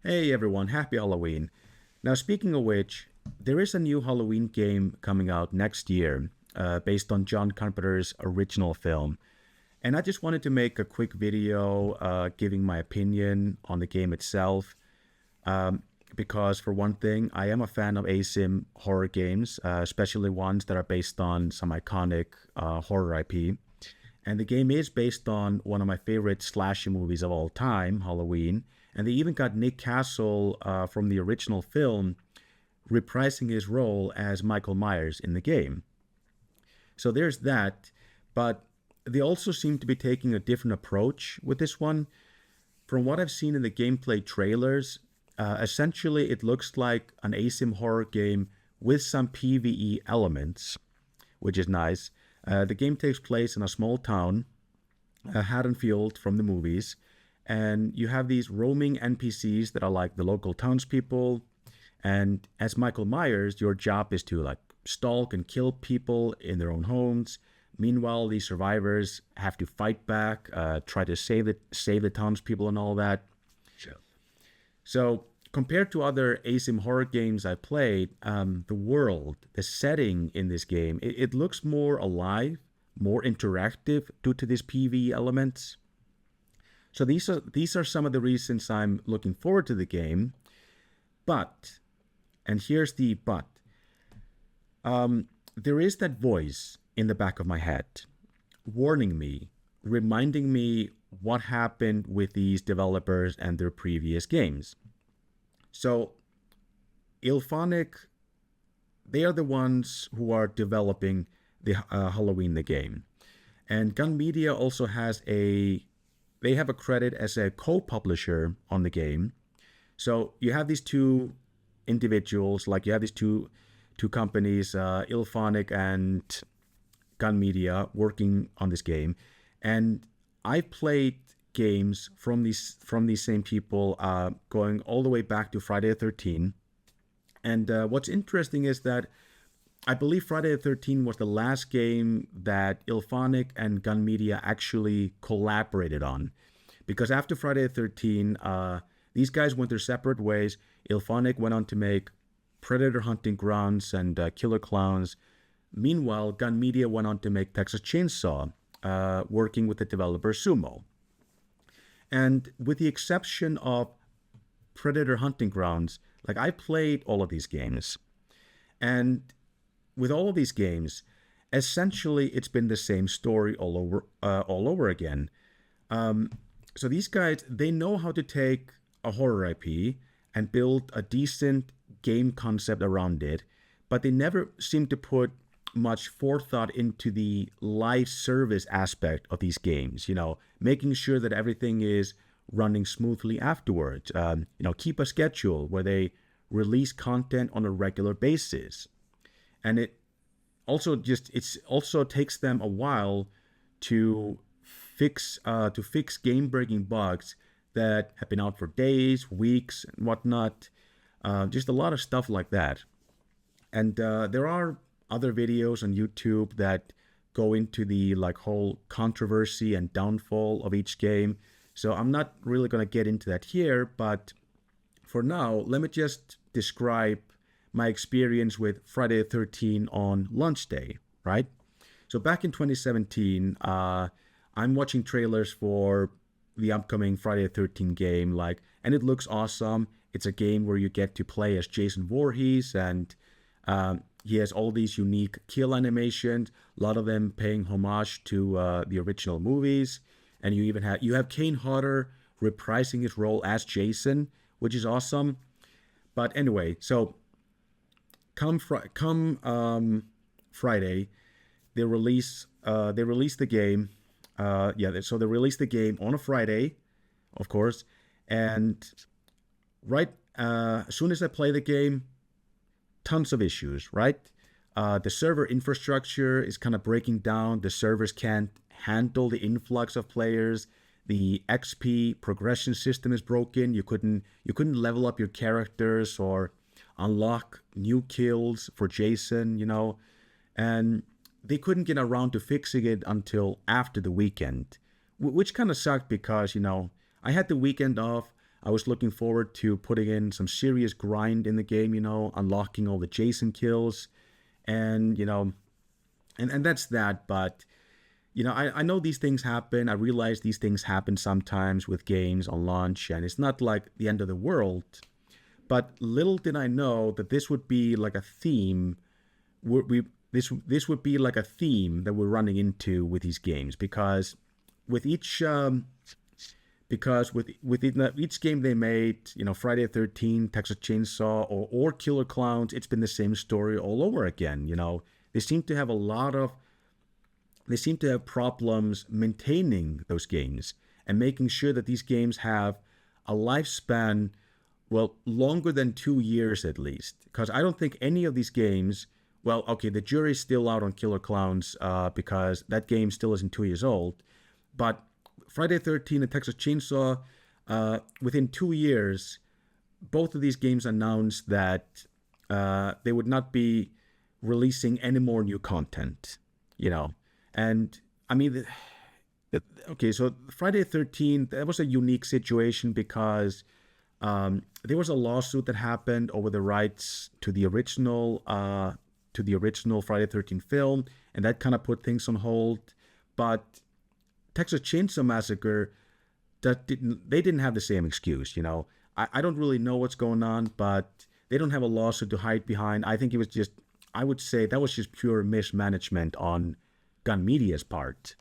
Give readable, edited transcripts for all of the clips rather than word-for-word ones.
Hey everyone, happy Halloween. Now, speaking of which, there is a new Halloween game coming out next year based on John Carpenter's original film. And I just wanted to make a quick video giving my opinion on the game itself. Because, for one thing, I am a fan of ASIM horror games, especially ones that are based on some iconic horror IP. And the game is based on one of my favorite slasher movies of all time, Halloween. And they even got Nick Castle from the original film reprising his role as Michael Myers in the game. So there's that. But they also seem to be taking a different approach with this one. From what I've seen in the gameplay trailers, essentially it looks like an ASIM horror game with some PvE elements, which is nice. The game takes place in a small town, Haddonfield from the movies, and you have these roaming NPCs that are like the local townspeople. And as Michael Myers, your job is to like stalk and kill people in their own homes. Meanwhile, the survivors have to fight back, try to save the townspeople and all that. Sure. So compared to other ASIM horror games I played, the world, the setting in this game, it looks more alive, more interactive due to these PvE elements. So these are some of the reasons I'm looking forward to the game. But, and here's the but, there is that voice in the back of my head warning me, reminding me what happened with these developers and their previous games. So, IllFonic, they are the ones who are developing the Halloween the game. And Gun Media also they have a credit as a co-publisher on the game. So you have these two individuals, like you have these two companies, IllFonic and Gun Media, working on this game. And I played games from these same people going all the way back to Friday the 13th. And what's interesting is that I believe Friday the 13th was the last game that IllFonic and Gun Media actually collaborated on. Because after Friday the 13th, these guys went their separate ways. IllFonic went on to make Predator Hunting Grounds and Killer Clowns. Meanwhile, Gun Media went on to make Texas Chainsaw, working with the developer Sumo. And with the exception of Predator Hunting Grounds, like I played all of these games. And with all of these games, essentially it's been the same story all over again. So these guys, they know how to take a horror IP and build a decent game concept around it, but they never seem to put much forethought into the live service aspect of these games, making sure that everything is running smoothly afterwards. Keep a schedule where they release content on a regular basis. And it also takes them a while to fix game-breaking bugs that have been out for days, weeks, and whatnot. Just a lot of stuff like that. And there are other videos on YouTube that go into the whole controversy and downfall of each game. So I'm not really going to get into that here, but for now, let me just describe my experience with Friday the 13th on launch day, right? So back in 2017, I'm watching trailers for the upcoming Friday the 13th game, and it looks awesome. It's a game where you get to play as Jason Voorhees, and he has all these unique kill animations, a lot of them paying homage to the original movies. And you have Kane Hodder reprising his role as Jason, which is awesome. But anyway, so come Friday, they release the game. So they released the game on a Friday, of course, and right as soon as I play the game, tons of issues, right? The server infrastructure is kind of breaking down. The servers can't handle the influx of players. The XP progression system is broken. You couldn't level up your characters or unlock new kills for Jason, and they couldn't get around to fixing it until after the weekend, which kind of sucked because, I had the weekend off. I was looking forward to putting in some serious grind in the game, unlocking all the Jason kills, and and that's that. But I know these things happen. I realize these things happen sometimes with games on launch, and it's not like the end of the world. But little did I know that this would be like a theme. This would be like a theme that we're running into with these games, because with each each game they made, Friday the 13th, Texas Chainsaw, or Killer Clowns, it's been the same story all over again. They seem to have problems maintaining those games and making sure that these games have a lifespan, well, longer than 2 years at least. Because I don't think any of these games, well, okay, the jury's still out on Killer Clowns because that game still isn't 2 years old. But Friday the 13th and Texas Chainsaw, within 2 years, both of these games announced that they would not be releasing any more new content, And I mean, okay, so Friday the 13th, that was a unique situation because there was a lawsuit that happened over the rights to the original Friday the 13th film, and that kind of put things on hold. But Texas Chainsaw Massacre, they didn't have the same excuse. I don't really know what's going on, but they don't have a lawsuit to hide behind. I think it was I would say that was just pure mismanagement on Gun Media's part.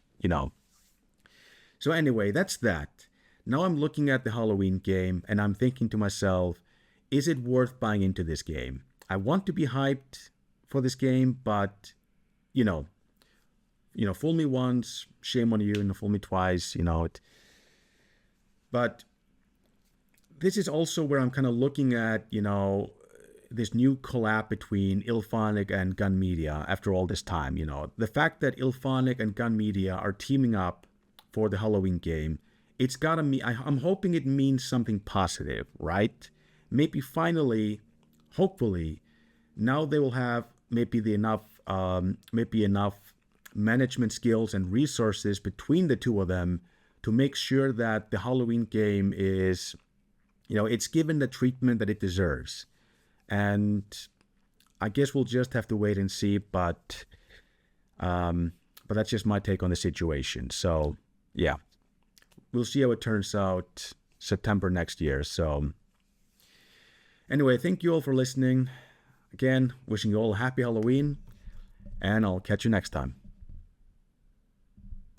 So anyway, that's that. Now I'm looking at the Halloween game and I'm thinking to myself, is it worth buying into this game? I want to be hyped for this game, but fool me once, shame on you, and fool me twice, But this is also where I'm kind of looking at, this new collab between IllFonic and Gun Media after all this time. The fact that IllFonic and Gun Media are teaming up for the Halloween game, it's gotta mean, I'm hoping it means something positive, right? Maybe finally, hopefully, now they will have maybe enough management skills and resources between the two of them to make sure that the Halloween game is, it's given the treatment that it deserves. And I guess we'll just have to wait and see, but that's just my take on the situation. So yeah, we'll see how it turns out September next year. So anyway, thank you all for listening. Again, wishing you all a happy Halloween, and I'll catch you next time.